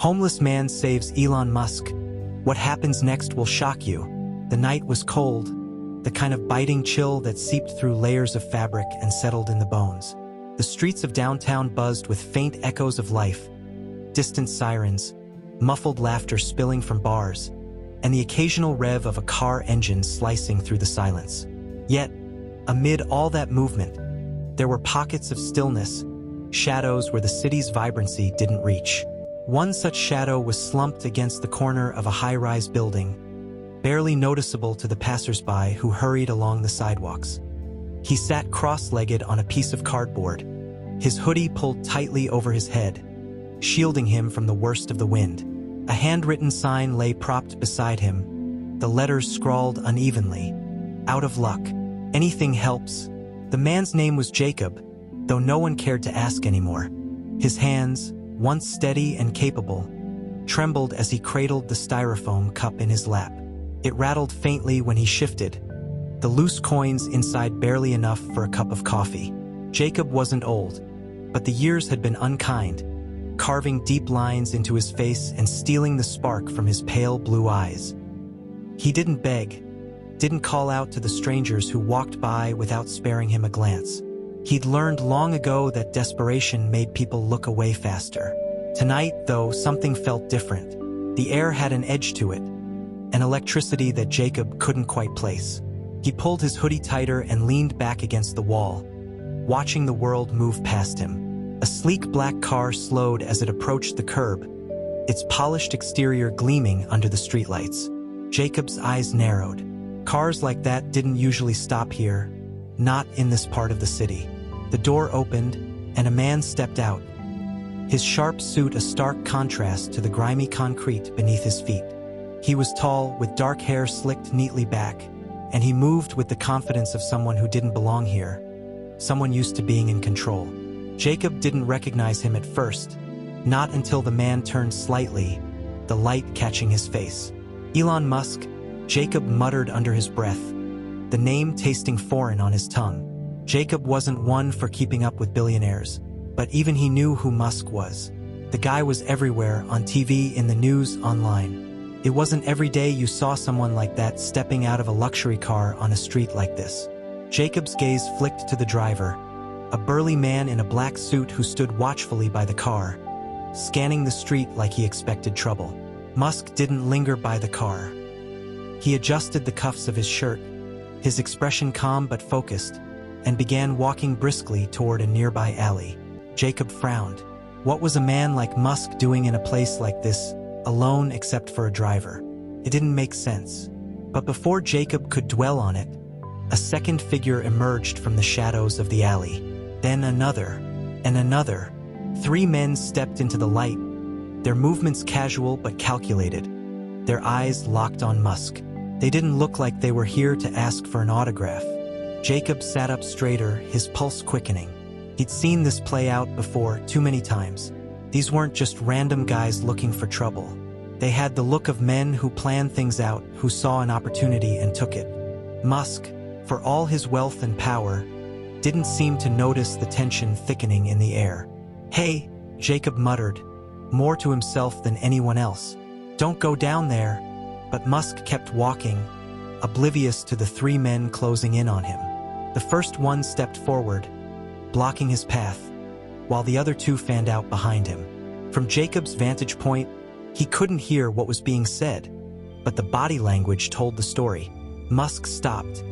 Homeless man saves Elon Musk. What happens next will shock you. The night was cold, the kind of biting chill that seeped through layers of fabric and settled in the bones. The streets of downtown buzzed with faint echoes of life, distant sirens, muffled laughter spilling from bars, and the occasional rev of a car engine slicing through the silence. Yet, amid all that movement, there were pockets of stillness, shadows where the city's vibrancy didn't reach. One such shadow was slumped against the corner of a high-rise building, barely noticeable to the passersby who hurried along the sidewalks. He sat cross-legged on a piece of cardboard, his hoodie pulled tightly over his head, shielding him from the worst of the wind. A handwritten sign lay propped beside him, the letters scrawled unevenly. Out of luck. Anything helps. The man's name was Jacob, though no one cared to ask anymore. His hands, once steady and capable, trembled as he cradled the styrofoam cup in his lap. It rattled faintly when he shifted, the loose coins inside barely enough for a cup of coffee. Jacob wasn't old, but the years had been unkind, carving deep lines into his face and stealing the spark from his pale blue eyes. He didn't beg, didn't call out to the strangers who walked by without sparing him a glance. He'd learned long ago that desperation made people look away faster. Tonight, though, something felt different. The air had an edge to it, an electricity that Jacob couldn't quite place. He pulled his hoodie tighter and leaned back against the wall, watching the world move past him. A sleek black car slowed as it approached the curb, its polished exterior gleaming under the streetlights. Jacob's eyes narrowed. Cars like that didn't usually stop here, not in this part of the city. The door opened, and a man stepped out, his sharp suit a stark contrast to the grimy concrete beneath his feet. He was tall, with dark hair slicked neatly back, and he moved with the confidence of someone who didn't belong here, someone used to being in control. Jacob didn't recognize him at first, not until the man turned slightly, the light catching his face. Elon Musk, Jacob muttered under his breath, the name tasting foreign on his tongue. Jacob wasn't one for keeping up with billionaires, but even he knew who Musk was. The guy was everywhere, on TV, in the news, online. It wasn't every day you saw someone like that stepping out of a luxury car on a street like this. Jacob's gaze flicked to the driver, a burly man in a black suit who stood watchfully by the car, scanning the street like he expected trouble. Musk didn't linger by the car. He adjusted the cuffs of his shirt, his expression calm but focused, and began walking briskly toward a nearby alley. Jacob frowned. What was a man like Musk doing in a place like this, alone except for a driver? It didn't make sense. But before Jacob could dwell on it, a second figure emerged from the shadows of the alley. Then another, and another. 3 men stepped into the light, their movements casual but calculated, their eyes locked on Musk. They didn't look like they were here to ask for an autograph. Jacob sat up straighter, his pulse quickening. He'd seen this play out before, too many times. These weren't just random guys looking for trouble. They had the look of men who planned things out, who saw an opportunity and took it. Musk, for all his wealth and power, didn't seem to notice the tension thickening in the air. "Hey," Jacob muttered, more to himself than anyone else. "Don't go down there." But Musk kept walking, oblivious to the 3 men closing in on him. The first one stepped forward, blocking his path, while the other 2 fanned out behind him. From Jacob's vantage point, he couldn't hear what was being said, but the body language told the story. Musk stopped,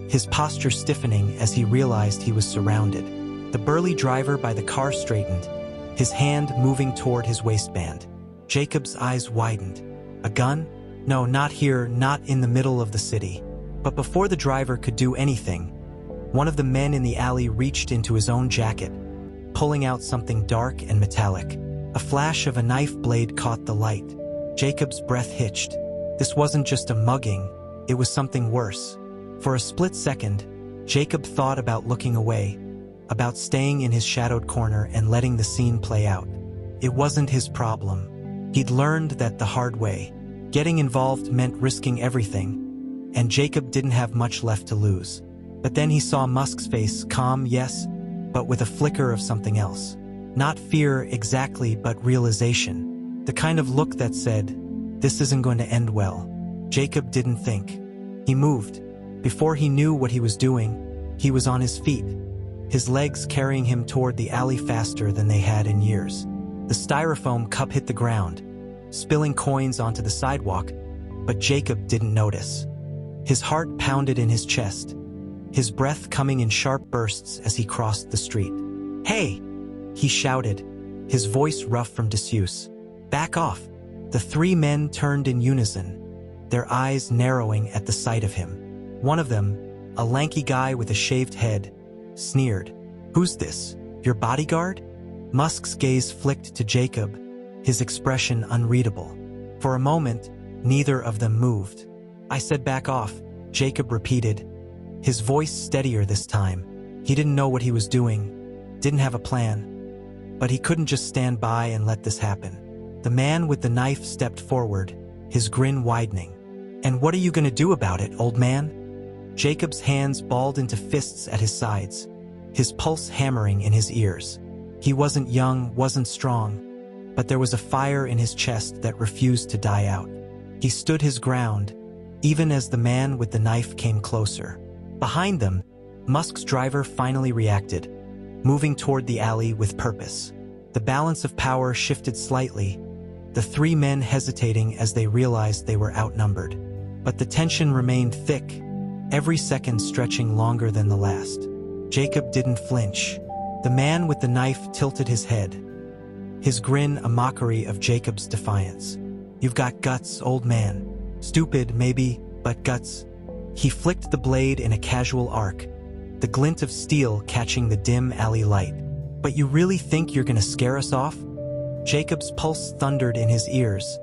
his posture stiffening as he realized he was surrounded. The burly driver by the car straightened, his hand moving toward his waistband. Jacob's eyes widened. A gun? No, not here, not in the middle of the city. But before the driver could do anything, one of the men in the alley reached into his own jacket, pulling out something dark and metallic. A flash of a knife blade caught the light. Jacob's breath hitched. This wasn't just a mugging, it was something worse. For a split second, Jacob thought about looking away, about staying in his shadowed corner and letting the scene play out. It wasn't his problem. He'd learned that the hard way. Getting involved meant risking everything, and Jacob didn't have much left to lose. But then he saw Musk's face, calm, yes, but with a flicker of something else. Not fear exactly, but realization. The kind of look that said, "This isn't going to end well." Jacob didn't think. He moved. Before he knew what he was doing, he was on his feet, his legs carrying him toward the alley faster than they had in years. The styrofoam cup hit the ground, spilling coins onto the sidewalk, but Jacob didn't notice. His heart pounded in his chest, his breath coming in sharp bursts as he crossed the street. "Hey!" he shouted, his voice rough from disuse. "Back off!" The three men turned in unison, their eyes narrowing at the sight of him. One of them, a lanky guy with a shaved head, sneered. "Who's this? Your bodyguard?" Musk's gaze flicked to Jacob, his expression unreadable. For a moment, neither of them moved. "I said back off," Jacob repeated, his voice steadier this time. He didn't know what he was doing, didn't have a plan, but he couldn't just stand by and let this happen. The man with the knife stepped forward, his grin widening. "And what are you going to do about it, old man?" Jacob's hands balled into fists at his sides, his pulse hammering in his ears. He wasn't young, wasn't strong, but there was a fire in his chest that refused to die out. He stood his ground, even as the man with the knife came closer. Behind them, Musk's driver finally reacted, moving toward the alley with purpose. The balance of power shifted slightly, the three men hesitating as they realized they were outnumbered. But the tension remained thick, every second stretching longer than the last. Jacob didn't flinch. The man with the knife tilted his head, his grin a mockery of Jacob's defiance. "You've got guts, old man. Stupid, maybe, but guts." He flicked the blade in a casual arc, the glint of steel catching the dim alley light. "But you really think you're gonna scare us off?" Jacob's pulse thundered in his ears,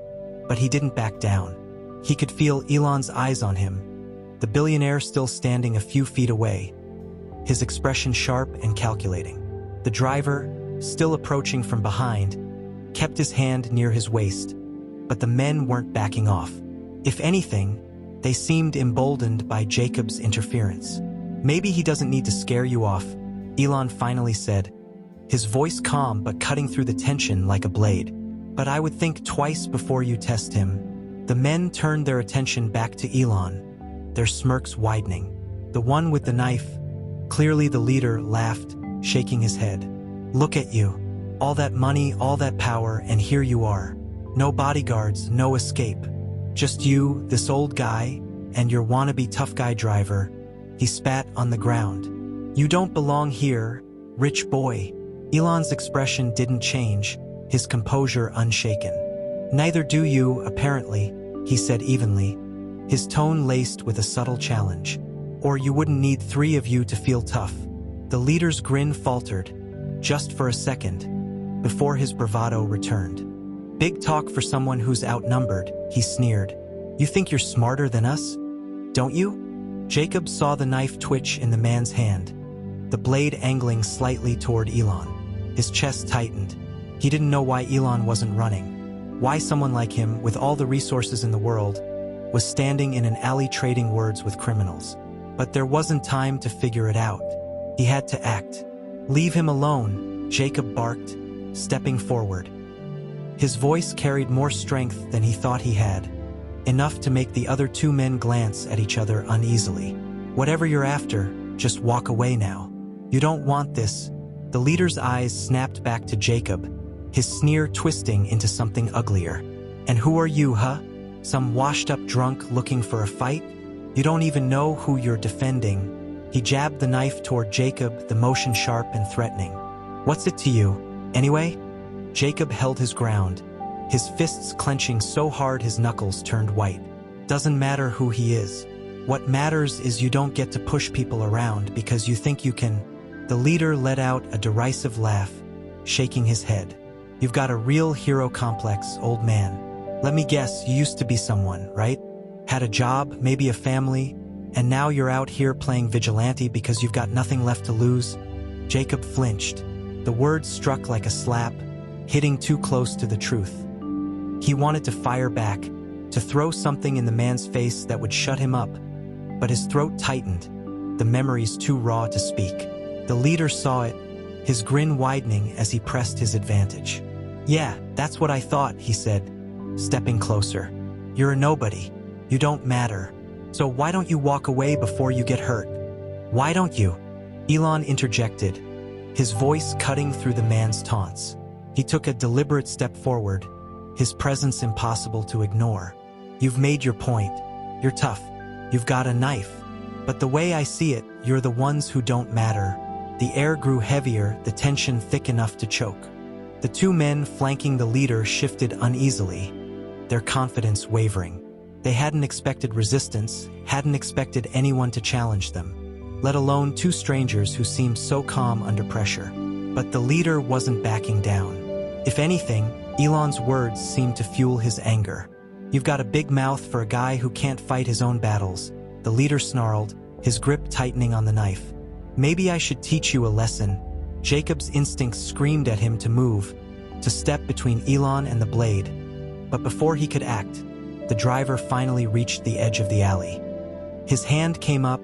but he didn't back down. He could feel Elon's eyes on him, the billionaire still standing a few feet away, his expression sharp and calculating. The driver, still approaching from behind, kept his hand near his waist, but the men weren't backing off. If anything, they seemed emboldened by Jacob's interference. "Maybe he doesn't need to scare you off," Elon finally said, his voice calm but cutting through the tension like a blade. "But I would think twice before you test him." The men turned their attention back to Elon, their smirks widening. The one with the knife, clearly the leader, laughed, shaking his head. "Look at you. All that money, all that power, and here you are. No bodyguards, no escape. Just you, this old guy, and your wannabe tough guy driver." He spat on the ground. "You don't belong here, rich boy." Elon's expression didn't change, his composure unshaken. "Neither do you, apparently," he said evenly, his tone laced with a subtle challenge. "Or you wouldn't need three of you to feel tough." The leader's grin faltered, just for a second, before his bravado returned. "Big talk for someone who's outnumbered," he sneered. "You think you're smarter than us, don't you?" Jacob saw the knife twitch in the man's hand, the blade angling slightly toward Elon. His chest tightened. He didn't know why Elon wasn't running, why someone like him, with all the resources in the world, was standing in an alley trading words with criminals. But there wasn't time to figure it out. He had to act. "Leave him alone," Jacob barked, stepping forward. His voice carried more strength than he thought he had, enough to make the other two men glance at each other uneasily. "Whatever you're after, just walk away now. You don't want this." The leader's eyes snapped back to Jacob, his sneer twisting into something uglier. "And who are you, huh? Some washed-up drunk looking for a fight? You don't even know who you're defending." He jabbed the knife toward Jacob, the motion sharp and threatening. "What's it to you, anyway?" Jacob held his ground, his fists clenching so hard his knuckles turned white. "Doesn't matter who he is. What matters is you don't get to push people around because you think you can." The leader let out a derisive laugh, shaking his head. "You've got a real hero complex, old man. Let me guess, you used to be someone, right? Had a job, maybe a family, and now you're out here playing vigilante because you've got nothing left to lose?" Jacob flinched. The words struck like a slap, hitting too close to the truth. He wanted to fire back, to throw something in the man's face that would shut him up, but his throat tightened, the memories too raw to speak. The leader saw it, his grin widening as he pressed his advantage. Yeah, that's what I thought, he said, stepping closer. You're a nobody. You don't matter. So why don't you walk away before you get hurt? Why don't you? Elon interjected, his voice cutting through the man's taunts. He took a deliberate step forward, his presence impossible to ignore. You've made your point. You're tough. You've got a knife. But the way I see it, you're the ones who don't matter. The air grew heavier, the tension thick enough to choke. The two men flanking the leader shifted uneasily, their confidence wavering. They hadn't expected resistance, hadn't expected anyone to challenge them, let alone two strangers who seemed so calm under pressure. But the leader wasn't backing down. If anything, Elon's words seemed to fuel his anger. You've got a big mouth for a guy who can't fight his own battles, the leader snarled, his grip tightening on the knife. Maybe I should teach you a lesson. Jacob's instincts screamed at him to move, to step between Elon and the blade. But before he could act, the driver finally reached the edge of the alley. His hand came up,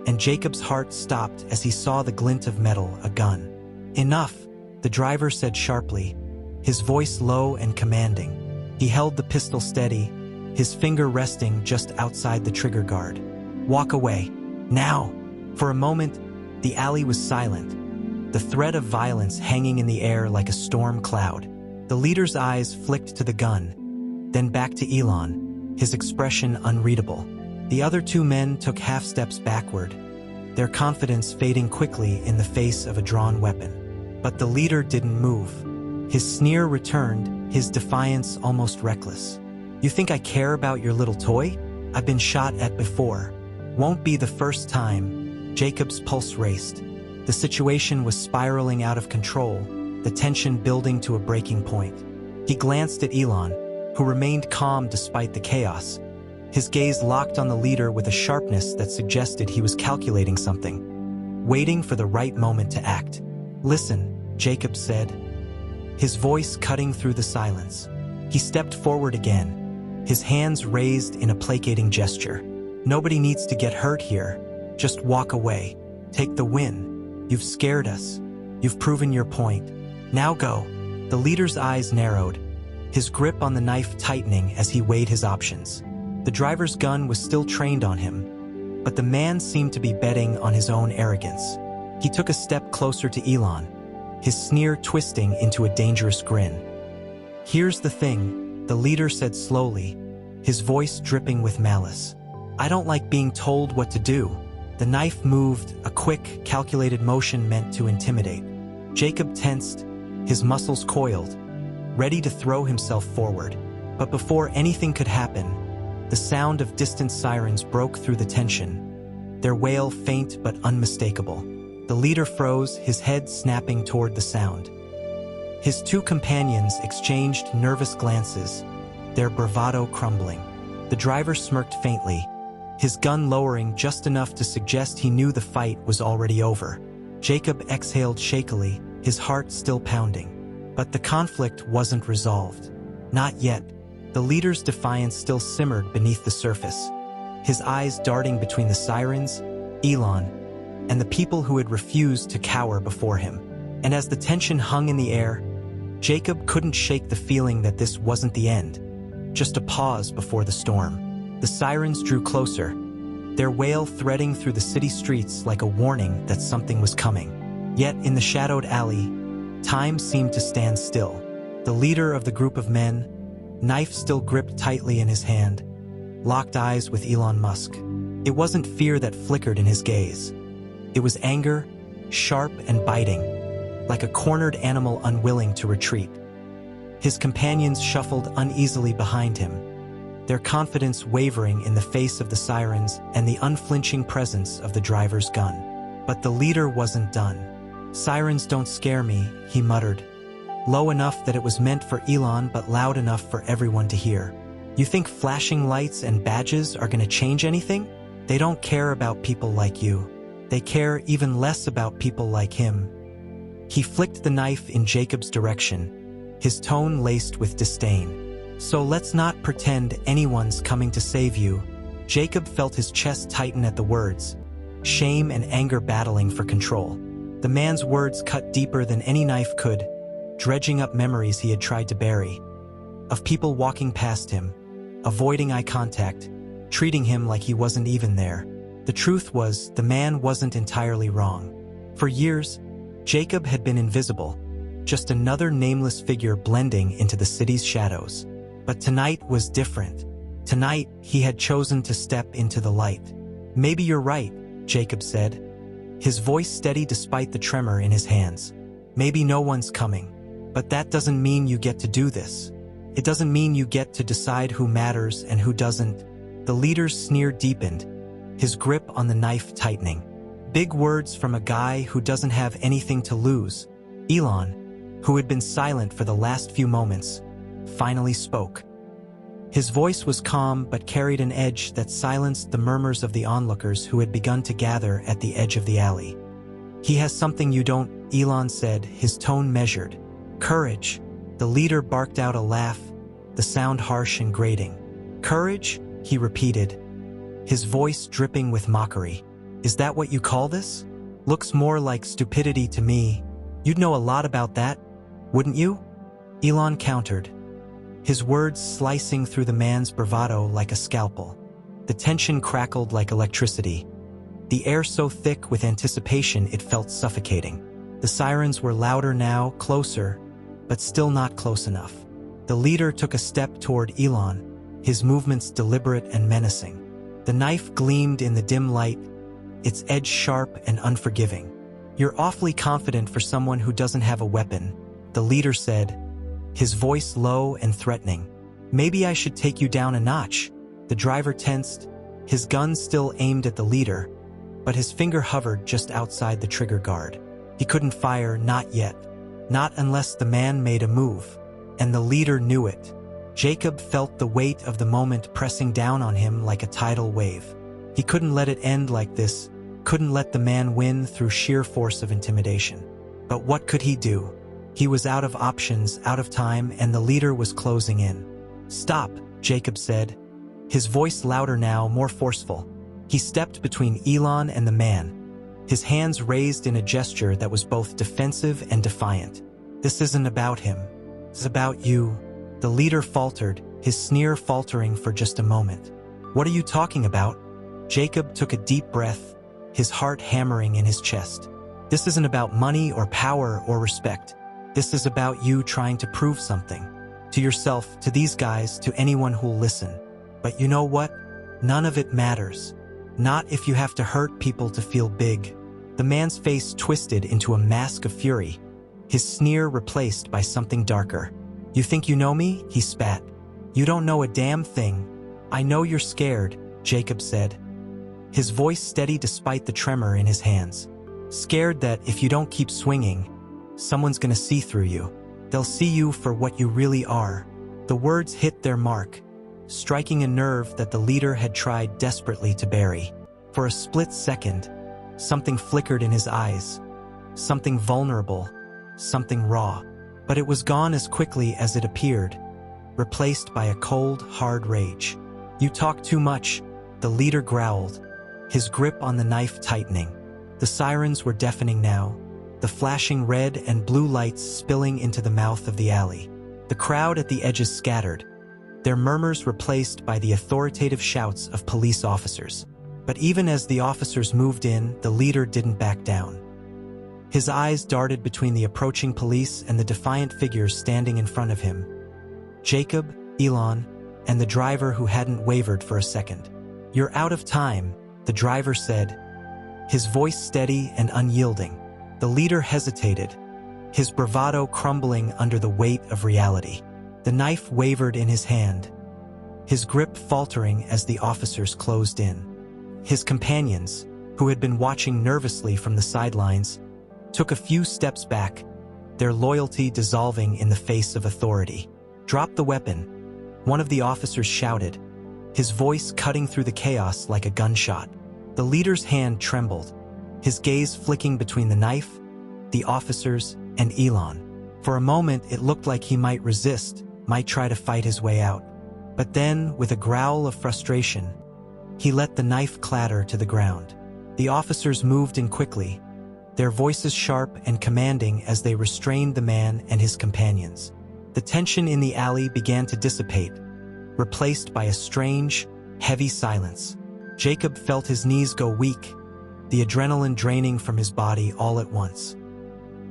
and Jacob's heart stopped as he saw the glint of metal, a gun. Enough, the driver said sharply, his voice low and commanding. He held the pistol steady, his finger resting just outside the trigger guard. Walk away. Now! For a moment, the alley was silent, the threat of violence hanging in the air like a storm cloud. The leader's eyes flicked to the gun, then back to Elon, his expression unreadable. The other two men took half steps backward, their confidence fading quickly in the face of a drawn weapon. But the leader didn't move. His sneer returned, his defiance almost reckless. You think I care about your little toy? I've been shot at before. Won't be the first time. Jacob's pulse raced. The situation was spiraling out of control, the tension building to a breaking point. He glanced at Elon, who remained calm despite the chaos. His gaze locked on the leader with a sharpness that suggested he was calculating something, waiting for the right moment to act. Listen, Jacob said, his voice cutting through the silence. He stepped forward again, his hands raised in a placating gesture. Nobody needs to get hurt here. Just walk away. Take the win. You've scared us. You've proven your point. Now go. The leader's eyes narrowed, his grip on the knife tightening as he weighed his options. The driver's gun was still trained on him, but the man seemed to be betting on his own arrogance. He took a step closer to Elon, his sneer twisting into a dangerous grin. Here's the thing, the leader said slowly, his voice dripping with malice. I don't like being told what to do. The knife moved, a quick, calculated motion meant to intimidate. Jacob tensed, his muscles coiled, ready to throw himself forward. But before anything could happen, the sound of distant sirens broke through the tension, their wail faint but unmistakable. The leader froze, his head snapping toward the sound. His two companions exchanged nervous glances, their bravado crumbling. The driver smirked faintly, his gun lowering just enough to suggest he knew the fight was already over. Jacob exhaled shakily, his heart still pounding. But the conflict wasn't resolved. Not yet. The leader's defiance still simmered beneath the surface, his eyes darting between the sirens, Elon, and the people who had refused to cower before him. And as the tension hung in the air, Jacob couldn't shake the feeling that this wasn't the end, just a pause before the storm. The sirens drew closer, their wail threading through the city streets like a warning that something was coming. Yet in the shadowed alley, time seemed to stand still. The leader of the group of men, knife still gripped tightly in his hand, locked eyes with Elon Musk. It wasn't fear that flickered in his gaze. It was anger, sharp and biting, like a cornered animal unwilling to retreat. His companions shuffled uneasily behind him, their confidence wavering in the face of the sirens and the unflinching presence of the driver's gun. But the leader wasn't done. Sirens don't scare me, he muttered, low enough that it was meant for Elon but loud enough for everyone to hear. You think flashing lights and badges are going to change anything? They don't care about people like you. They care even less about people like him. He flicked the knife in Jacob's direction, his tone laced with disdain. So let's not pretend anyone's coming to save you. Jacob felt his chest tighten at the words, shame and anger battling for control. The man's words cut deeper than any knife could, dredging up memories he had tried to bury, of people walking past him, avoiding eye contact, treating him like he wasn't even there. The truth was, the man wasn't entirely wrong. For years, Jacob had been invisible, just another nameless figure blending into the city's shadows. But tonight was different. Tonight, he had chosen to step into the light. "Maybe you're right," Jacob said, his voice steady despite the tremor in his hands. "Maybe no one's coming. But that doesn't mean you get to do this. It doesn't mean you get to decide who matters and who doesn't." The leader's sneer deepened, his grip on the knife tightening. Big words from a guy who doesn't have anything to lose. Elon, who had been silent for the last few moments, finally spoke. His voice was calm but carried an edge that silenced the murmurs of the onlookers who had begun to gather at the edge of the alley. "He has something you don't," Elon said, his tone measured. "Courage." The leader barked out a laugh, the sound harsh and grating. "Courage?" he repeated, his voice dripping with mockery. "Is that what you call this? Looks more like stupidity to me. You'd know a lot about that, wouldn't you?" Elon countered, his words slicing through the man's bravado like a scalpel. The tension crackled like electricity, the air so thick with anticipation it felt suffocating. The sirens were louder now, closer, but still not close enough. The leader took a step toward Elon, his movements deliberate and menacing. The knife gleamed in the dim light, its edge sharp and unforgiving. "You're awfully confident for someone who doesn't have a weapon," the leader said, his voice low and threatening. "Maybe I should take you down a notch." The driver tensed, his gun still aimed at the leader, but his finger hovered just outside the trigger guard. He couldn't fire, not yet. Not unless the man made a move. And the leader knew it. Jacob felt the weight of the moment pressing down on him like a tidal wave. He couldn't let it end like this, couldn't let the man win through sheer force of intimidation. But what could he do? He was out of options, out of time, and the leader was closing in. "Stop," Jacob said, his voice louder now, more forceful. He stepped between Elon and the man, his hands raised in a gesture that was both defensive and defiant. "This isn't about him. It's about you." The leader faltered, his sneer faltering for just a moment. "What are you talking about?" Jacob took a deep breath, his heart hammering in his chest. "This isn't about money or power or respect. This is about you trying to prove something. To yourself, to these guys, to anyone who'll listen. But you know what? None of it matters. Not if you have to hurt people to feel big." The man's face twisted into a mask of fury, his sneer replaced by something darker. "You think you know me?" he spat. "You don't know a damn thing." "I know you're scared," Jacob said, his voice steady despite the tremor in his hands. "Scared that if you don't keep swinging, someone's gonna see through you. They'll see you for what you really are." The words hit their mark, striking a nerve that the leader had tried desperately to bury. For a split second, something flickered in his eyes, something vulnerable, something raw. But it was gone as quickly as it appeared, replaced by a cold, hard rage. "You talk too much," the leader growled, his grip on the knife tightening. The sirens were deafening now, the flashing red and blue lights spilling into the mouth of the alley. The crowd at the edges scattered, their murmurs replaced by the authoritative shouts of police officers. But even as the officers moved in, the leader didn't back down. His eyes darted between the approaching police and the defiant figures standing in front of him. Jacob, Elon, and the driver who hadn't wavered for a second. "You're out of time," the driver said, his voice steady and unyielding. The leader hesitated, his bravado crumbling under the weight of reality. The knife wavered in his hand, his grip faltering as the officers closed in. His companions, who had been watching nervously from the sidelines, took a few steps back, their loyalty dissolving in the face of authority. "Drop the weapon," one of the officers shouted, his voice cutting through the chaos like a gunshot. The leader's hand trembled, his gaze flicking between the knife, the officers, and Elon. For a moment, it looked like he might resist, might try to fight his way out. But then, with a growl of frustration, he let the knife clatter to the ground. The officers moved in quickly, their voices sharp and commanding as they restrained the man and his companions. The tension in the alley began to dissipate, replaced by a strange, heavy silence. Jacob felt his knees go weak, the adrenaline draining from his body all at once.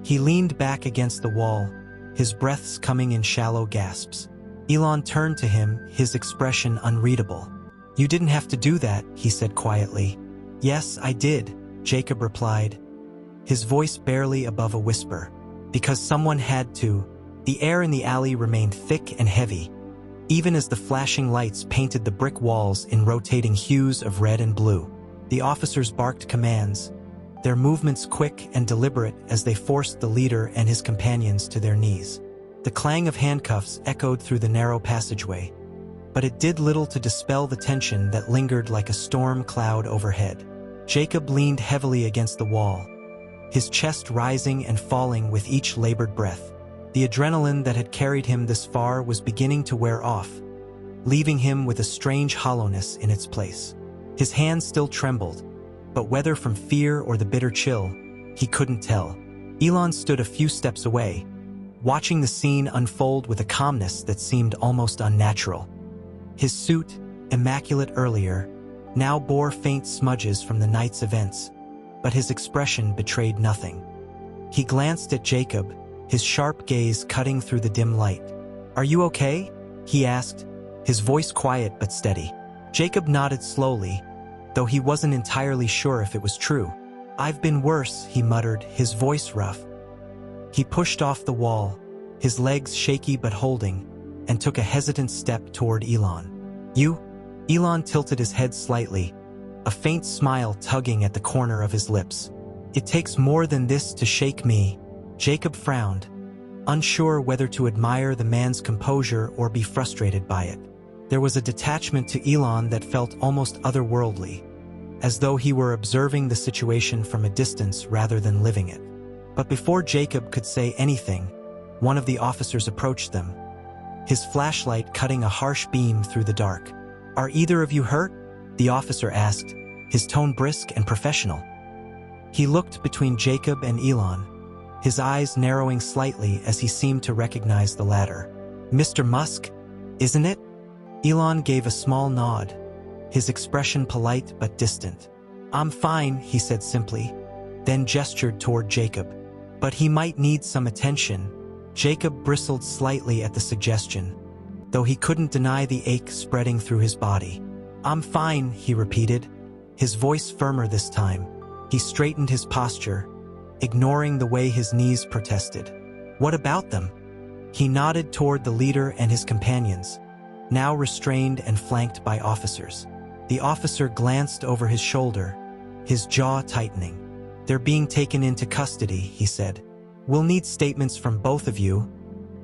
He leaned back against the wall, his breaths coming in shallow gasps. Elon turned to him, his expression unreadable. "You didn't have to do that," he said quietly. "Yes, I did," Jacob replied, his voice barely above a whisper. "Because someone had to." The air in the alley remained thick and heavy, even as the flashing lights painted the brick walls in rotating hues of red and blue. The officers barked commands, their movements quick and deliberate as they forced the leader and his companions to their knees. The clang of handcuffs echoed through the narrow passageway, but it did little to dispel the tension that lingered like a storm cloud overhead. Jacob leaned heavily against the wall, his chest rising and falling with each labored breath. The adrenaline that had carried him this far was beginning to wear off, leaving him with a strange hollowness in its place. His hands still trembled, but whether from fear or the bitter chill, he couldn't tell. Elon stood a few steps away, watching the scene unfold with a calmness that seemed almost unnatural. His suit, immaculate earlier, now bore faint smudges from the night's events, but his expression betrayed nothing. He glanced at Jacob, his sharp gaze cutting through the dim light. "Are you okay?" he asked, his voice quiet but steady. Jacob nodded slowly, though he wasn't entirely sure if it was true. "I've been worse," he muttered, his voice rough. He pushed off the wall, his legs shaky but holding, and took a hesitant step toward Elon. "You?" Elon tilted his head slightly, a faint smile tugging at the corner of his lips. "It takes more than this to shake me." Jacob frowned, unsure whether to admire the man's composure or be frustrated by it. There was a detachment to Elon that felt almost otherworldly, as though he were observing the situation from a distance rather than living it. But before Jacob could say anything, one of the officers approached them, his flashlight cutting a harsh beam through the dark. "Are either of you hurt?" the officer asked, his tone brisk and professional. He looked between Jacob and Elon, his eyes narrowing slightly as he seemed to recognize the latter. "Mr. Musk, isn't it?" Elon gave a small nod, his expression polite but distant. "I'm fine," he said simply, then gestured toward Jacob. "But he might need some attention." Jacob bristled slightly at the suggestion, though he couldn't deny the ache spreading through his body. "I'm fine," he repeated, his voice firmer this time. He straightened his posture, ignoring the way his knees protested. "What about them?" He nodded toward the leader and his companions, now restrained and flanked by officers. The officer glanced over his shoulder, his jaw tightening. "They're being taken into custody," he said. "We'll need statements from both of you,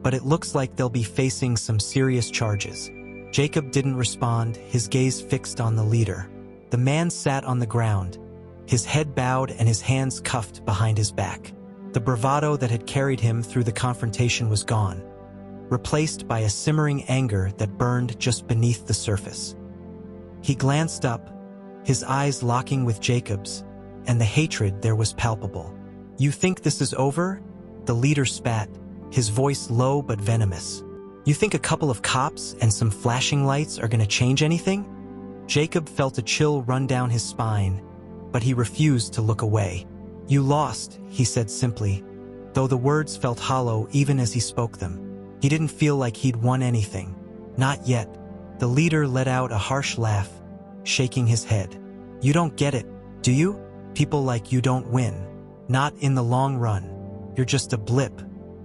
but it looks like they'll be facing some serious charges." Jacob didn't respond, his gaze fixed on the leader. The man sat on the ground, his head bowed and his hands cuffed behind his back. The bravado that had carried him through the confrontation was gone, replaced by a simmering anger that burned just beneath the surface. He glanced up, his eyes locking with Jacob's, and the hatred there was palpable. "You think this is over?" The leader spat, his voice low but venomous. "You think a couple of cops and some flashing lights are going to change anything?" Jacob felt a chill run down his spine, but he refused to look away. "You lost," he said simply, though the words felt hollow even as he spoke them. He didn't feel like he'd won anything. Not yet. The leader let out a harsh laugh, shaking his head. "You don't get it, do you? People like you don't win. Not in the long run. You're just a blip,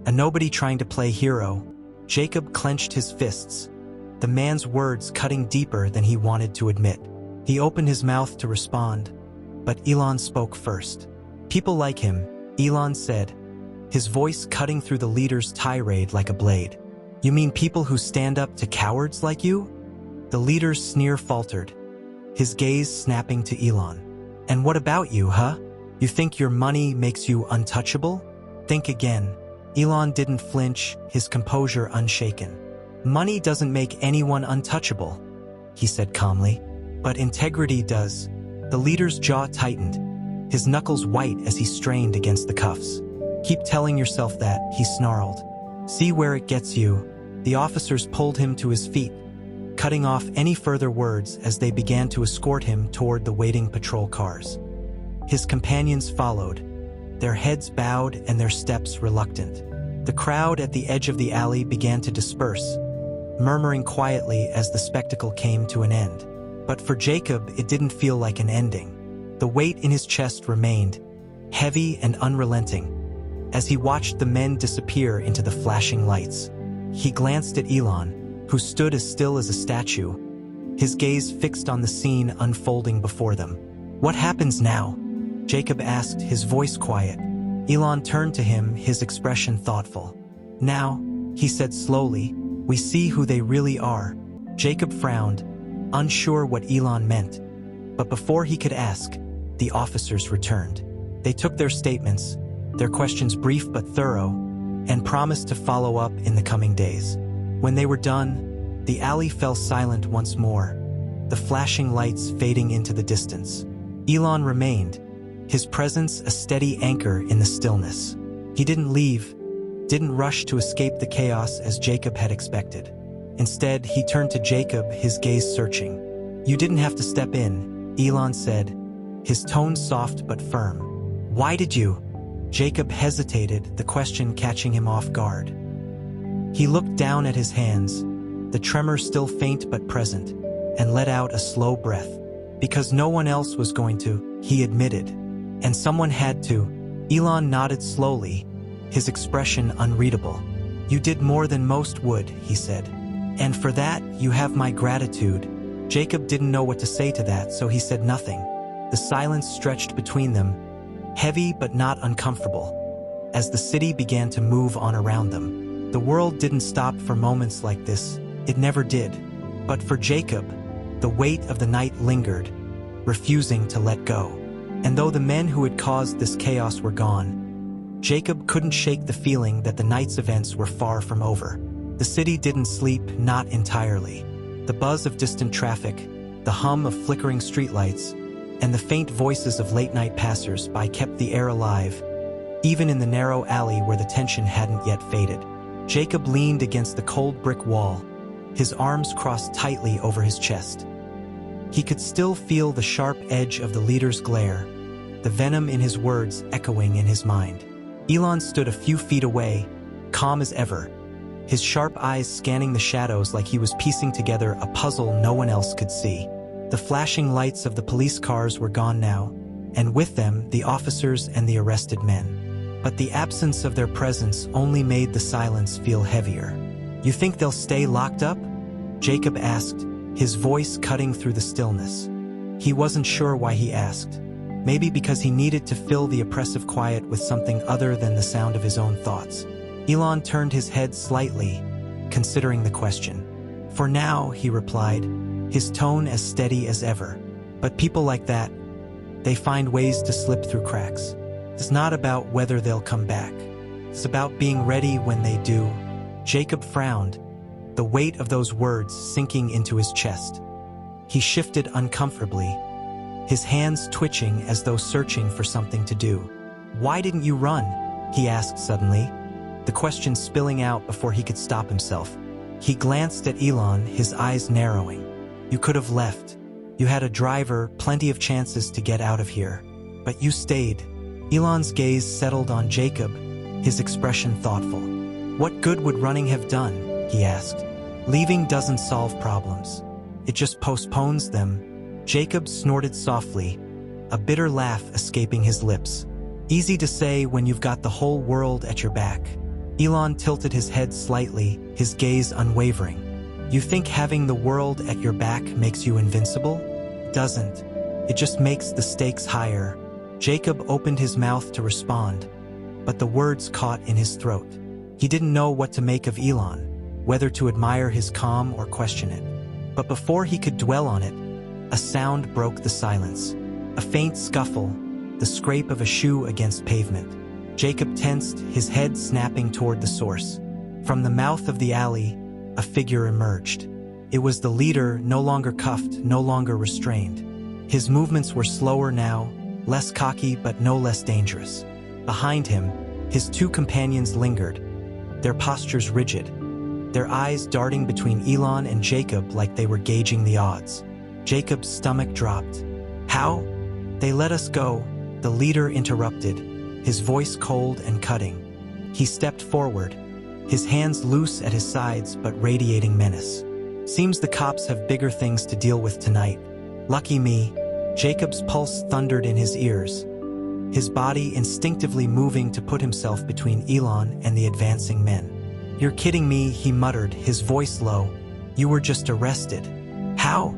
a nobody trying to play hero." Jacob clenched his fists, the man's words cutting deeper than he wanted to admit. He opened his mouth to respond, but Elon spoke first. "People like him," Elon said, his voice cutting through the leader's tirade like a blade. "You mean people who stand up to cowards like you?" The leader's sneer faltered, his gaze snapping to Elon. "And what about you, huh? You think your money makes you untouchable? Think again." Elon didn't flinch, his composure unshaken. "Money doesn't make anyone untouchable," he said calmly. "But integrity does." The leader's jaw tightened, his knuckles white as he strained against the cuffs. "Keep telling yourself that," he snarled. "See where it gets you." The officers pulled him to his feet, cutting off any further words as they began to escort him toward the waiting patrol cars. His companions followed, their heads bowed and their steps reluctant. The crowd at the edge of the alley began to disperse, murmuring quietly as the spectacle came to an end. But for Jacob, it didn't feel like an ending. The weight in his chest remained, heavy and unrelenting, as he watched the men disappear into the flashing lights. He glanced at Elon, who stood as still as a statue, his gaze fixed on the scene unfolding before them. "What happens now?" Jacob asked, his voice quiet. Elon turned to him, his expression thoughtful. "Now," he said slowly, "we see who they really are." Jacob frowned, unsure what Elon meant. But before he could ask, the officers returned. They took their statements, their questions brief but thorough, and promised to follow up in the coming days. When they were done, the alley fell silent once more, the flashing lights fading into the distance. Elon remained, his presence a steady anchor in the stillness. He didn't leave, didn't rush to escape the chaos as Jacob had expected. Instead, he turned to Jacob, his gaze searching. "You didn't have to step in," Elon said, his tone soft but firm. "Why did you?" Jacob hesitated, the question catching him off guard. He looked down at his hands, the tremor still faint but present, and let out a slow breath. "Because no one else was going to," he admitted. "And someone had to." Elon nodded slowly, his expression unreadable. "You did more than most would," he said. "And for that, you have my gratitude." Jacob didn't know what to say to that, so he said nothing. The silence stretched between them, heavy but not uncomfortable, as the city began to move on around them. The world didn't stop for moments like this, it never did. But for Jacob, the weight of the night lingered, refusing to let go. And though the men who had caused this chaos were gone, Jacob couldn't shake the feeling that the night's events were far from over. The city didn't sleep, not entirely. The buzz of distant traffic, the hum of flickering streetlights, and the faint voices of late-night passers-by kept the air alive, even in the narrow alley where the tension hadn't yet faded. Jacob leaned against the cold brick wall, his arms crossed tightly over his chest. He could still feel the sharp edge of the leader's glare, the venom in his words echoing in his mind. Elon stood a few feet away, calm as ever, his sharp eyes scanning the shadows like he was piecing together a puzzle no one else could see. The flashing lights of the police cars were gone now, and with them the officers and the arrested men. But the absence of their presence only made the silence feel heavier. "You think they'll stay locked up?" Jacob asked, his voice cutting through the stillness. He wasn't sure why he asked. Maybe because he needed to fill the oppressive quiet with something other than the sound of his own thoughts. Elon turned his head slightly, considering the question. "For now," he replied, his tone as steady as ever. "But people like that, they find ways to slip through cracks. It's not about whether they'll come back. It's about being ready when they do." Jacob frowned, the weight of those words sinking into his chest. He shifted uncomfortably, his hands twitching as though searching for something to do. "Why didn't you run?" he asked suddenly, the question spilling out before he could stop himself. He glanced at Elon, his eyes narrowing. "You could have left. You had a driver, plenty of chances to get out of here. But you stayed." Elon's gaze settled on Jacob, his expression thoughtful. "What good would running have done?" he asked. "Leaving doesn't solve problems. It just postpones them." Jacob snorted softly, a bitter laugh escaping his lips. "Easy to say when you've got the whole world at your back." Elon tilted his head slightly, his gaze unwavering. "You think having the world at your back makes you invincible? Doesn't. It just makes the stakes higher." Jacob opened his mouth to respond, but the words caught in his throat. He didn't know what to make of Elon, whether to admire his calm or question it. But before he could dwell on it, a sound broke the silence. A faint scuffle, the scrape of a shoe against pavement. Jacob tensed, his head snapping toward the source. From the mouth of the alley, a figure emerged. It was the leader, no longer cuffed, no longer restrained. His movements were slower now, less cocky but no less dangerous. Behind him, his two companions lingered, their postures rigid, their eyes darting between Elon and Jacob like they were gauging the odds. Jacob's stomach dropped. "How? They let us go," the leader interrupted, his voice cold and cutting. He stepped forward, his hands loose at his sides but radiating menace. "Seems the cops have bigger things to deal with tonight. Lucky me." Jacob's pulse thundered in his ears, his body instinctively moving to put himself between Elon and the advancing men. "You're kidding me," he muttered, his voice low. "You were just arrested." "How?"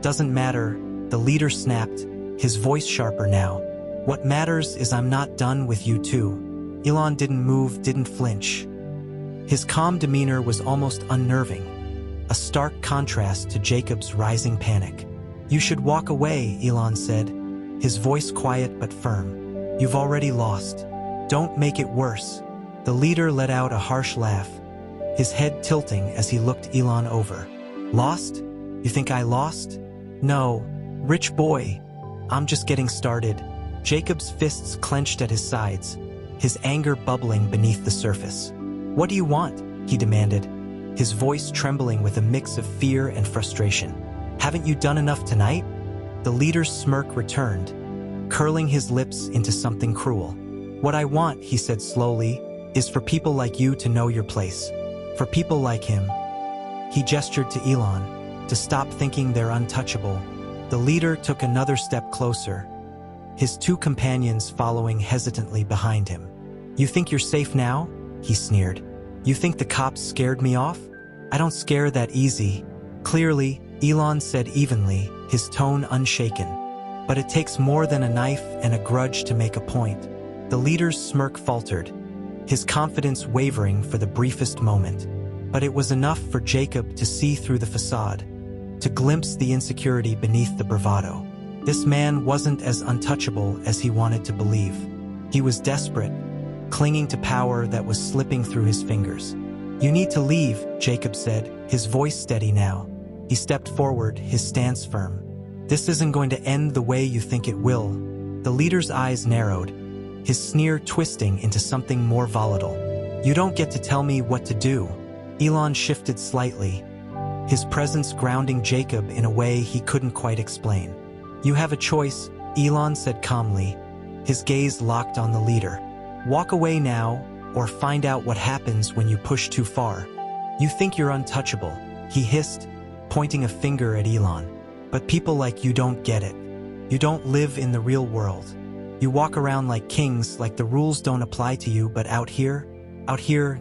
"Doesn't matter," the leader snapped, his voice sharper now. "What matters is I'm not done with you too." Elon didn't move, didn't flinch. His calm demeanor was almost unnerving, a stark contrast to Jacob's rising panic. "You should walk away," Elon said, his voice quiet but firm. "You've already lost. Don't make it worse." The leader let out a harsh laugh, his head tilting as he looked Elon over. "Lost? You think I lost? No, rich boy. I'm just getting started." Jacob's fists clenched at his sides, his anger bubbling beneath the surface. "What do you want?" he demanded, his voice trembling with a mix of fear and frustration. "Haven't you done enough tonight?" The leader's smirk returned, curling his lips into something cruel. "What I want," he said slowly, "is for people like you to know your place. For people like him." He gestured to Elon, to stop thinking they're untouchable. The leader took another step closer, his two companions following hesitantly behind him. "You think you're safe now?" he sneered. "You think the cops scared me off? I don't scare that easy." "Clearly," Elon said evenly, his tone unshaken. "But it takes more than a knife and a grudge to make a point." The leader's smirk faltered, his confidence wavering for the briefest moment. But it was enough for Jacob to see through the facade, to glimpse the insecurity beneath the bravado. This man wasn't as untouchable as he wanted to believe. He was desperate, clinging to power that was slipping through his fingers. "You need to leave," Jacob said, his voice steady now. He stepped forward, his stance firm. "This isn't going to end the way you think it will." The leader's eyes narrowed, his sneer twisting into something more volatile. "You don't get to tell me what to do." Elon shifted slightly, his presence grounding Jacob in a way he couldn't quite explain. "You have a choice," Elon said calmly, his gaze locked on the leader. "Walk away now, or find out what happens when you push too far." "You think you're untouchable," he hissed, pointing a finger at Elon. "But people like you don't get it. You don't live in the real world. You walk around like kings, like the rules don't apply to you, but out here,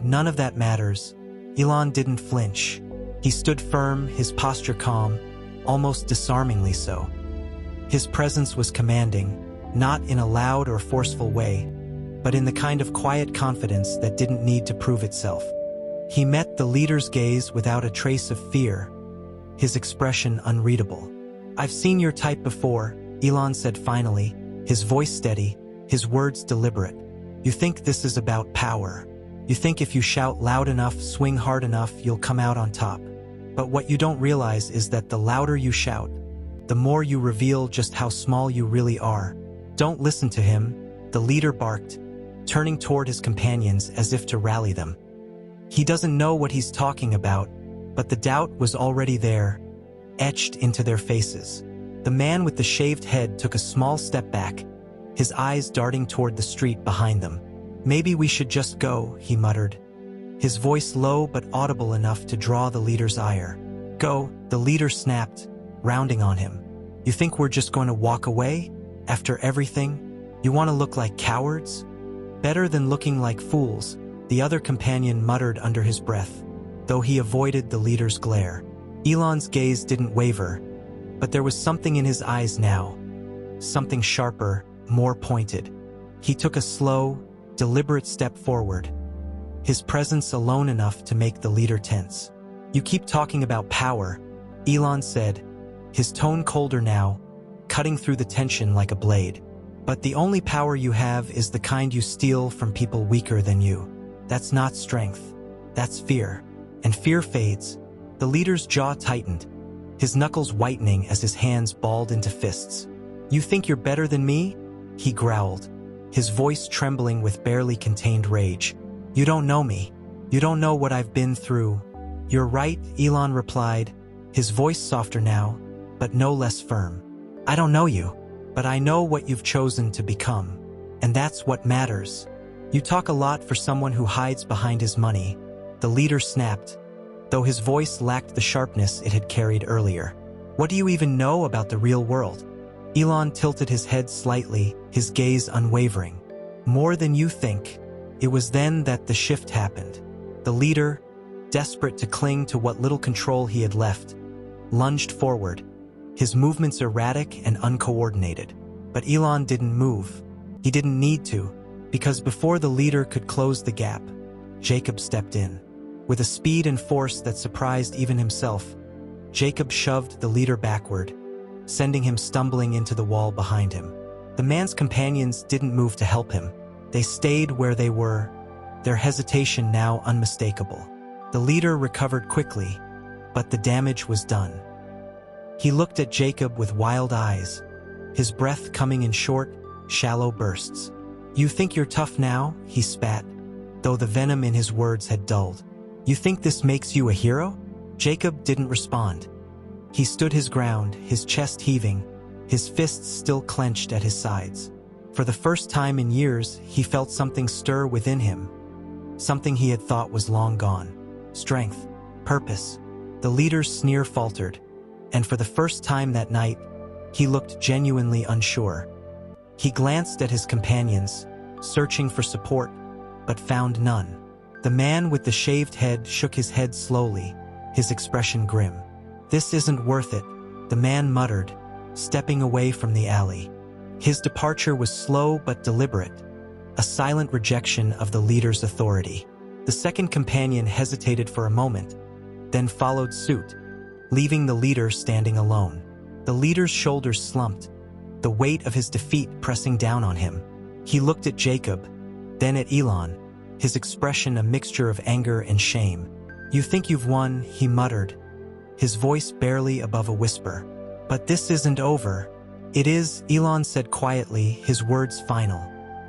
none of that matters." Elon didn't flinch. He stood firm, his posture calm, almost disarmingly so. His presence was commanding, not in a loud or forceful way, but in the kind of quiet confidence that didn't need to prove itself. He met the leader's gaze without a trace of fear, his expression unreadable. "I've seen your type before," Elon said finally, his voice steady, his words deliberate. "You think this is about power. You think if you shout loud enough, swing hard enough, you'll come out on top. But what you don't realize is that the louder you shout, the more you reveal just how small you really are." "Don't listen to him," the leader barked, turning toward his companions as if to rally them. "He doesn't know what he's talking about." But the doubt was already there, etched into their faces. The man with the shaved head took a small step back, his eyes darting toward the street behind them. "Maybe we should just go," he muttered, his voice low but audible enough to draw the leader's ire. "Go," the leader snapped, rounding on him. "You think we're just going to walk away? After everything? You want to look like cowards?" "Better than looking like fools," the other companion muttered under his breath, though he avoided the leader's glare. Elon's gaze didn't waver, but there was something in his eyes now, something sharper, more pointed. He took a slow, deliberate step forward, his presence alone enough to make the leader tense. "You keep talking about power," Elon said, his tone colder now, cutting through the tension like a blade. "But the only power you have is the kind you steal from people weaker than you. That's not strength. That's fear. And fear fades." The leader's jaw tightened, his knuckles whitening as his hands balled into fists. "You think you're better than me?" he growled, his voice trembling with barely contained rage. "You don't know me. You don't know what I've been through." "You're right," Elon replied, his voice softer now, but no less firm. "I don't know you, but I know what you've chosen to become. And that's what matters. You talk a lot for someone who hides behind his money," the leader snapped, though his voice lacked the sharpness it had carried earlier. "What do you even know about the real world?" Elon tilted his head slightly, his gaze unwavering. "More than you think." It was then that the shift happened. The leader, desperate to cling to what little control he had left, lunged forward, his movements erratic and uncoordinated. But Elon didn't move. He didn't need to, because before the leader could close the gap, Jacob stepped in. With a speed and force that surprised even himself, Jacob shoved the leader backward, sending him stumbling into the wall behind him. The man's companions didn't move to help him. They stayed where they were, their hesitation now unmistakable. The leader recovered quickly, but the damage was done. He looked at Jacob with wild eyes, his breath coming in short, shallow bursts. "You think you're tough now?" he spat, though the venom in his words had dulled. "You think this makes you a hero?" Jacob didn't respond. He stood his ground, his chest heaving, his fists still clenched at his sides. For the first time in years, he felt something stir within him, something he had thought was long gone. Strength, purpose. The leader's sneer faltered, and for the first time that night, he looked genuinely unsure. He glanced at his companions, searching for support, but found none. The man with the shaved head shook his head slowly, his expression grim. "This isn't worth it," the man muttered, stepping away from the alley. His departure was slow but deliberate, a silent rejection of the leader's authority. The second companion hesitated for a moment, then followed suit, leaving the leader standing alone. The leader's shoulders slumped, the weight of his defeat pressing down on him. He looked at Jacob, then at Elon, his expression a mixture of anger and shame. "You think you've won," he muttered, his voice barely above a whisper. "But this isn't over." "It is," Elon said quietly, his words final.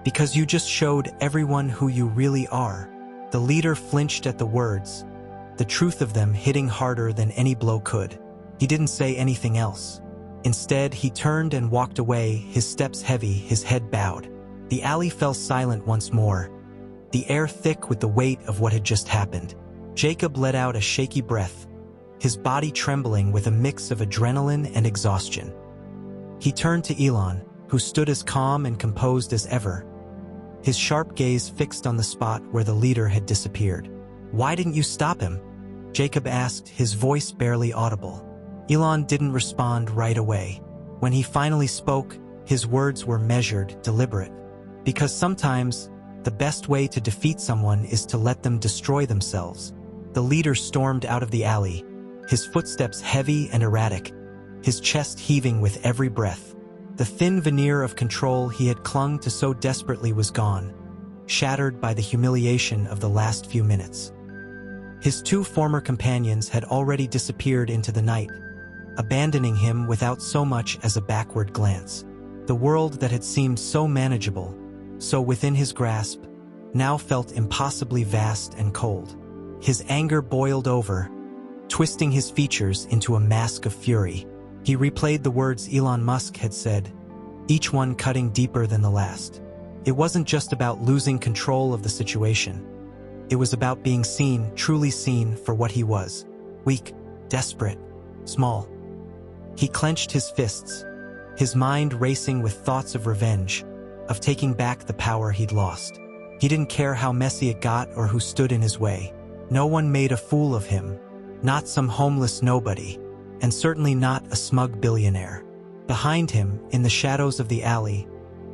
"Because you just showed everyone who you really are." The leader flinched at the words, the truth of them hitting harder than any blow could. He didn't say anything else. Instead, he turned and walked away, his steps heavy, his head bowed. The alley fell silent once more, the air thick with the weight of what had just happened. Jacob let out a shaky breath, his body trembling with a mix of adrenaline and exhaustion. He turned to Elon, who stood as calm and composed as ever, his sharp gaze fixed on the spot where the leader had disappeared. "Why didn't you stop him?" Jacob asked, his voice barely audible. Elon didn't respond right away. When he finally spoke, his words were measured, deliberate. "Because sometimes, the best way to defeat someone is to let them destroy themselves." The leader stormed out of the alley, his footsteps heavy and erratic, his chest heaving with every breath. The thin veneer of control he had clung to so desperately was gone, shattered by the humiliation of the last few minutes. His two former companions had already disappeared into the night, abandoning him without so much as a backward glance. The world that had seemed so manageable, so within his grasp, now felt impossibly vast and cold. His anger boiled over, twisting his features into a mask of fury. He replayed the words Elon Musk had said, each one cutting deeper than the last. It wasn't just about losing control of the situation. It was about being seen, truly seen, for what he was. Weak, desperate, small. He clenched his fists, his mind racing with thoughts of revenge, of taking back the power he'd lost. He didn't care how messy it got or who stood in his way. No one made a fool of him, not some homeless nobody, and certainly not a smug billionaire. Behind him, in the shadows of the alley,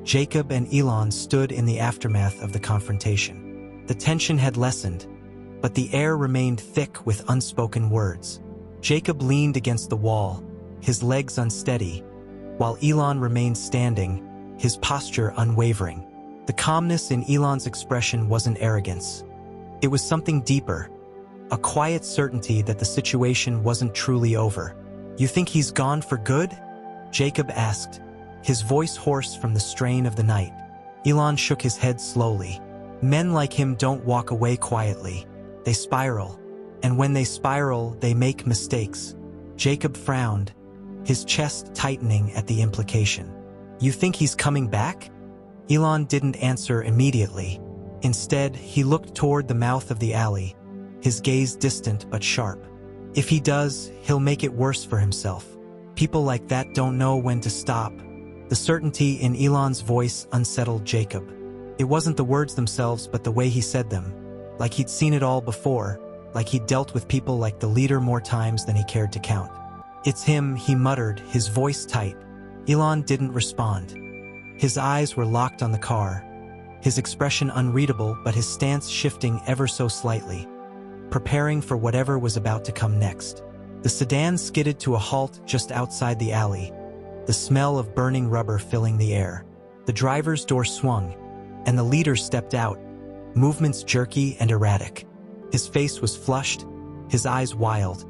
Jacob and Elon stood in the aftermath of the confrontation. The tension had lessened, but the air remained thick with unspoken words. Jacob leaned against the wall, his legs unsteady, while Elon remained standing, his posture unwavering. The calmness in Elon's expression wasn't arrogance. It was something deeper, a quiet certainty that the situation wasn't truly over. "You think he's gone for good?" Jacob asked, his voice hoarse from the strain of the night. Elon shook his head slowly. Men like him don't walk away quietly. They spiral. And when they spiral, they make mistakes. Jacob frowned, his chest tightening at the implication. You think he's coming back? Elon didn't answer immediately. Instead, he looked toward the mouth of the alley, his gaze distant but sharp. If he does, he'll make it worse for himself. People like that don't know when to stop. The certainty in Elon's voice unsettled Jacob. It wasn't the words themselves, but the way he said them. Like he'd seen it all before, like he'd dealt with people like the leader more times than he cared to count. It's him, he muttered, his voice tight. Elon didn't respond. His eyes were locked on the car, his expression unreadable but his stance shifting ever so slightly, preparing for whatever was about to come next. The sedan skidded to a halt just outside the alley, the smell of burning rubber filling the air. The driver's door swung, and the leader stepped out, movements jerky and erratic. His face was flushed, his eyes wild,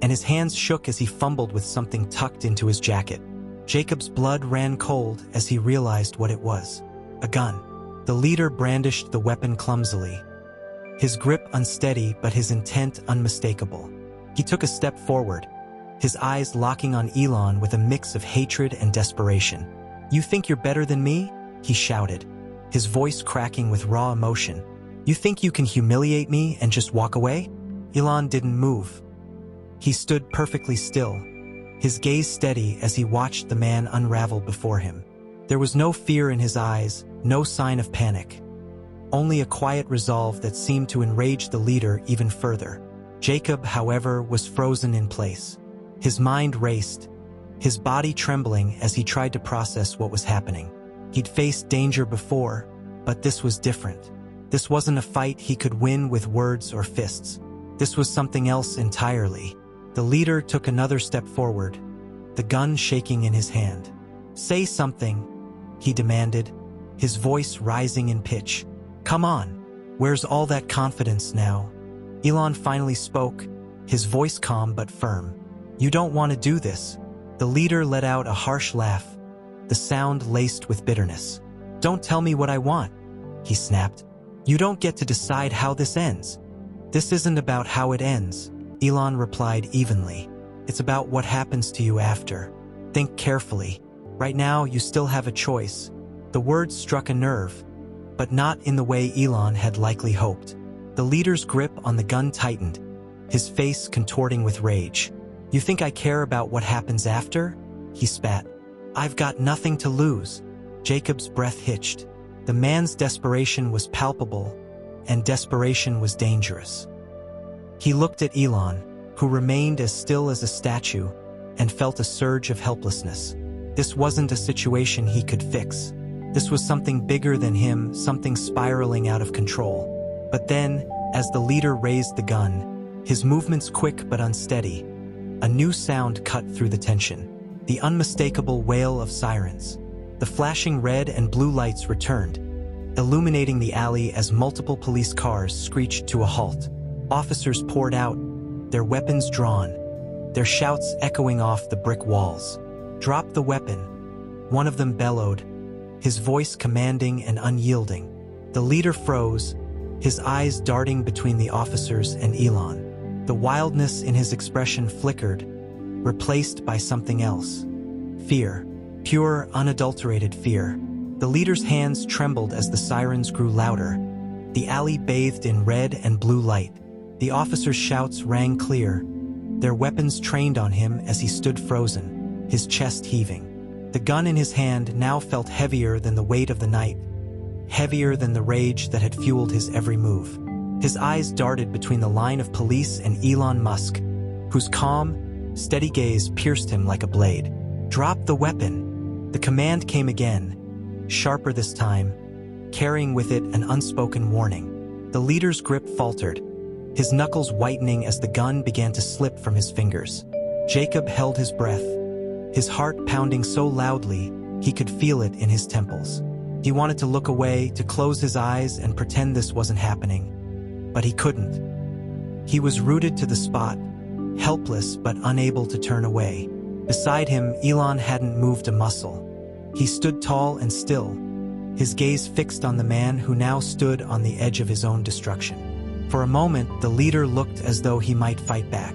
and his hands shook as he fumbled with something tucked into his jacket. Jacob's blood ran cold as he realized what it was. A gun. The leader brandished the weapon clumsily, his grip unsteady but his intent unmistakable. He took a step forward, his eyes locking on Elon with a mix of hatred and desperation. You think you're better than me? He shouted, his voice cracking with raw emotion. You think you can humiliate me and just walk away? Elon didn't move. He stood perfectly still, his gaze steady as he watched the man unravel before him. There was no fear in his eyes, no sign of panic. Only a quiet resolve that seemed to enrage the leader even further. Jacob, however, was frozen in place. His mind raced, his body trembling as he tried to process what was happening. He'd faced danger before, but this was different. This wasn't a fight he could win with words or fists. This was something else entirely. The leader took another step forward, the gun shaking in his hand. Say something, he demanded, his voice rising in pitch. Come on, where's all that confidence now? Elon finally spoke, his voice calm but firm. You don't want to do this. The leader let out a harsh laugh, the sound laced with bitterness. Don't tell me what I want, he snapped. You don't get to decide how this ends. This isn't about how it ends, Elon replied evenly. It's about what happens to you after. Think carefully. Right now, you still have a choice. The words struck a nerve, but not in the way Elon had likely hoped. The leader's grip on the gun tightened, his face contorting with rage. You think I care about what happens after? He spat. I've got nothing to lose. Jacob's breath hitched. The man's desperation was palpable, and desperation was dangerous. He looked at Elon, who remained as still as a statue, and felt a surge of helplessness. This wasn't a situation he could fix. This was something bigger than him, something spiraling out of control. But then, as the leader raised the gun, his movements quick but unsteady, a new sound cut through the tension. The unmistakable wail of sirens. The flashing red and blue lights returned, illuminating the alley as multiple police cars screeched to a halt. Officers poured out, their weapons drawn, their shouts echoing off the brick walls. Drop the weapon, one of them bellowed, his voice commanding and unyielding. The leader froze, his eyes darting between the officers and Elon. The wildness in his expression flickered, replaced by something else. Fear. Pure, unadulterated fear. The leader's hands trembled as the sirens grew louder. The alley bathed in red and blue light. The officers' shouts rang clear, their weapons trained on him as he stood frozen, his chest heaving. The gun in his hand now felt heavier than the weight of the night, heavier than the rage that had fueled his every move. His eyes darted between the line of police and Elon Musk, whose calm, steady gaze pierced him like a blade. Drop the weapon. The command came again, sharper this time, carrying with it an unspoken warning. The leader's grip faltered, his knuckles whitening as the gun began to slip from his fingers. Jacob held his breath, his heart pounding so loudly he could feel it in his temples. He wanted to look away, to close his eyes and pretend this wasn't happening, but he couldn't. He was rooted to the spot, helpless but unable to turn away. Beside him, Elon hadn't moved a muscle. He stood tall and still, his gaze fixed on the man who now stood on the edge of his own destruction. For a moment, the leader looked as though he might fight back.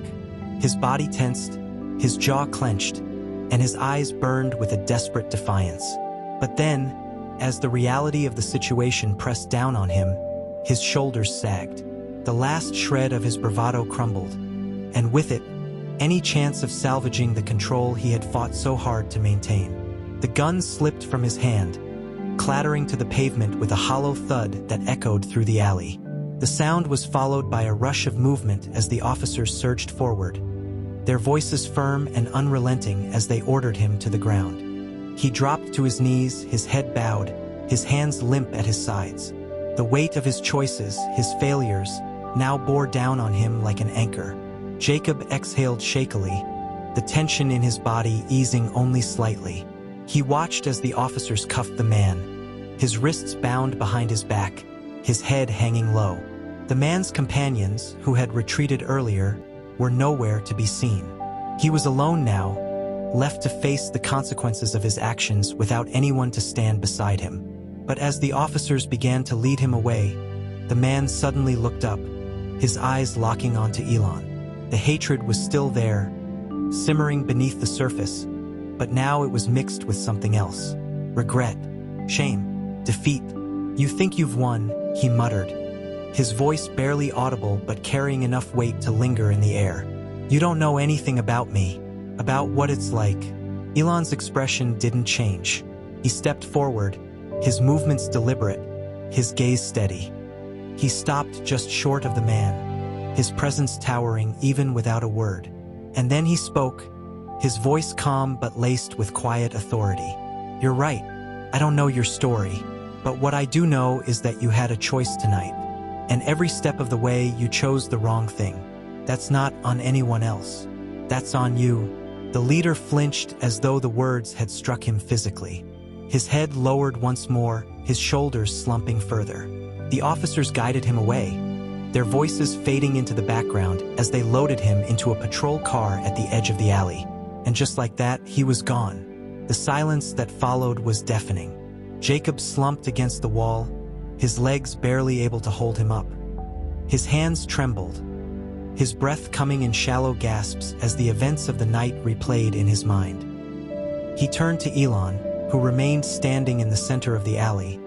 His body tensed, his jaw clenched, and his eyes burned with a desperate defiance. But then, as the reality of the situation pressed down on him, his shoulders sagged. The last shred of his bravado crumbled, and with it, any chance of salvaging the control he had fought so hard to maintain. The gun slipped from his hand, clattering to the pavement with a hollow thud that echoed through the alley. The sound was followed by a rush of movement as the officers surged forward, their voices firm and unrelenting as they ordered him to the ground. He dropped to his knees, his head bowed, his hands limp at his sides. The weight of his choices, his failures, now bore down on him like an anchor. Jacob exhaled shakily, the tension in his body easing only slightly. He watched as the officers cuffed the man, his wrists bound behind his back, his head hanging low. The man's companions, who had retreated earlier, were nowhere to be seen. He was alone now, left to face the consequences of his actions without anyone to stand beside him. But as the officers began to lead him away, the man suddenly looked up, his eyes locking onto Elon. The hatred was still there, simmering beneath the surface, but now it was mixed with something else. Regret, shame, defeat. "You think you've won," he muttered, his voice barely audible but carrying enough weight to linger in the air. "You don't know anything about me, about what it's like." Elon's expression didn't change. He stepped forward, his movements deliberate, his gaze steady. He stopped just short of the man, his presence towering even without a word. And then he spoke, his voice calm but laced with quiet authority. "You're right, I don't know your story, but what I do know is that you had a choice tonight. And every step of the way you chose the wrong thing. That's not on anyone else. That's on you." The leader flinched as though the words had struck him physically. His head lowered once more, his shoulders slumping further. The officers guided him away, their voices fading into the background as they loaded him into a patrol car at the edge of the alley. And just like that, he was gone. The silence that followed was deafening. Jacob slumped against the wall, his legs barely able to hold him up. His hands trembled, his breath coming in shallow gasps as the events of the night replayed in his mind. He turned to Elon, who remained standing in the center of the alley,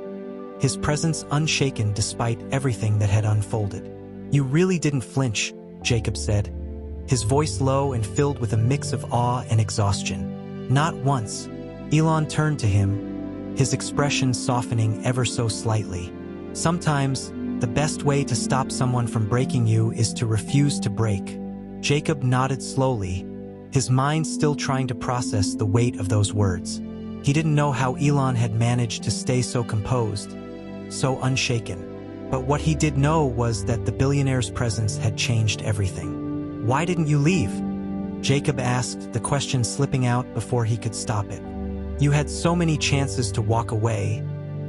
his presence unshaken despite everything that had unfolded. "You really didn't flinch," Jacob said, his voice low and filled with a mix of awe and exhaustion. "Not once." Elon turned to him, his expression softening ever so slightly. "Sometimes, the best way to stop someone from breaking you is to refuse to break." Jacob nodded slowly, his mind still trying to process the weight of those words. He didn't know how Elon had managed to stay so composed, so unshaken. But what he did know was that the billionaire's presence had changed everything. "Why didn't you leave?" Jacob asked, the question slipping out before he could stop it. "You had so many chances to walk away,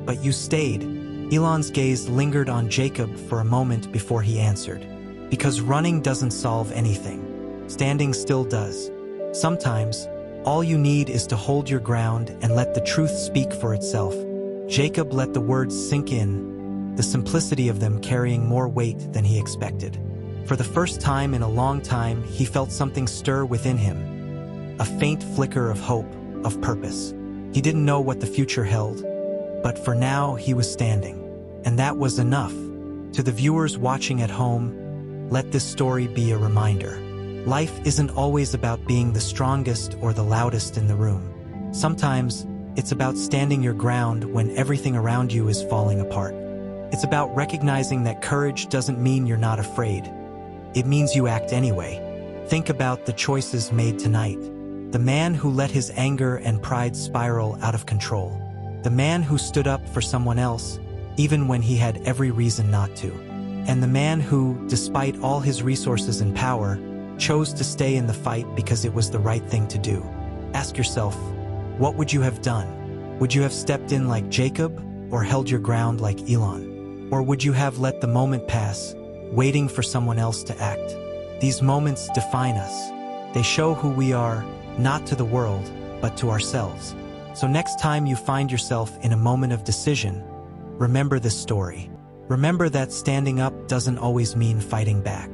but you stayed." Elon's gaze lingered on Jacob for a moment before he answered. "Because running doesn't solve anything. Standing still does. Sometimes, all you need is to hold your ground and let the truth speak for itself." Jacob let the words sink in, the simplicity of them carrying more weight than he expected. For the first time in a long time, he felt something stir within him, a faint flicker of hope, of purpose. He didn't know what the future held, but for now he was standing. And that was enough. To the viewers watching at home, let this story be a reminder. Life isn't always about being the strongest or the loudest in the room. Sometimes, it's about standing your ground when everything around you is falling apart. It's about recognizing that courage doesn't mean you're not afraid. It means you act anyway. Think about the choices made tonight. The man who let his anger and pride spiral out of control. The man who stood up for someone else, even when he had every reason not to. And the man who, despite all his resources and power, chose to stay in the fight because it was the right thing to do. Ask yourself, what would you have done? Would you have stepped in like Jacob, or held your ground like Elon? Or would you have let the moment pass, waiting for someone else to act? These moments define us. They show who we are, not to the world, but to ourselves. So next time you find yourself in a moment of decision, remember this story. Remember that standing up doesn't always mean fighting back.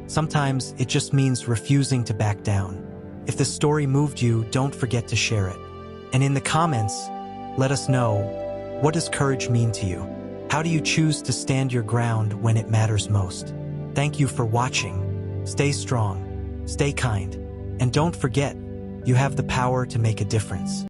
Sometimes it just means refusing to back down. If this story moved you, don't forget to share it. And in the comments, let us know, what does courage mean to you? How do you choose to stand your ground when it matters most? Thank you for watching. Stay strong, stay kind, and don't forget, you have the power to make a difference.